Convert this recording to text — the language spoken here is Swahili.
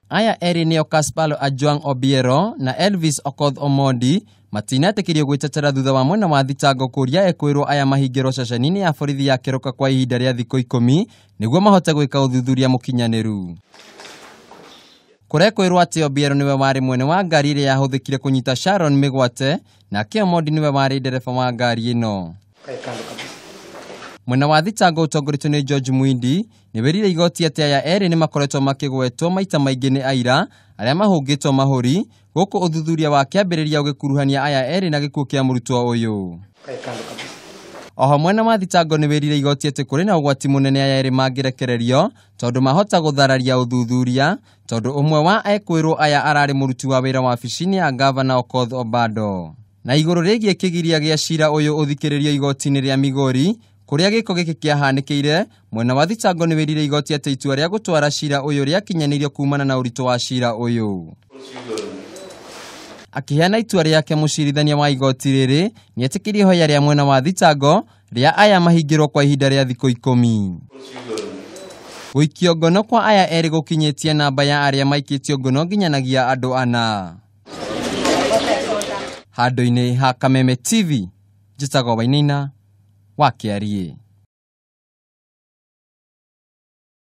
aya eri nio Kaspalo Ajwang Obiero na Elvis Okoth Omondi matinatekirio gwitetera thutha wa mwena wa thitango kuria Ekuirwo aya mahingiro ceceni-ini ya borithi ya Keroka kwa ihinda ria thikũ 10 niguo mahote gwika uthuthuria mukinyaniru. Ekuirwo ati Obiero niwe wari mwene wa ngari iria yahuthikire kunyita Sharon migwate na Omondi niwe wari ndereba wa ngari ino. Mwena wa thitango utongoretio ni George Mwindi niwerire igoti ati aya eri ni makoretwo makigwetwo maita maingi ni aira aria mahungitwo mahuri guku uthuthuria wa kiambiriria gikuruhania aya eri na gikuu kia murutwo uyu. Oho mwena wa thitango niwerire igoti ati kuri na ugwati munene aya eri mangirekererio tondu mahota guthararia uthuthuria tondu umwe wa Ekuirwo aya arari muruti wa wira wa ofisini ya Governor Okoth Obado. Na iguru rigie kigiria gia cira uyu uthikiririo igoti-ini ria Migori kuria giko giki kiahanĩkĩire mwena wa thitango niwerire igoti ati itua ria gutwara cira uyu ria kinyanirio kumana na urito wa cira uyu. Akiheana itua riake mucirithania wa igoti riri nietikirie hoya ria mwena wa thitango ria aya mahingirwo kwa ihinda ria thikũ 10. Guikio ngono kwa aya eri gukinyitie namba ya aria maikitio ngono nginyanagia andu 4. Handu-ini ha Kameme TV, njitagwo Wainaina wa Kiarie.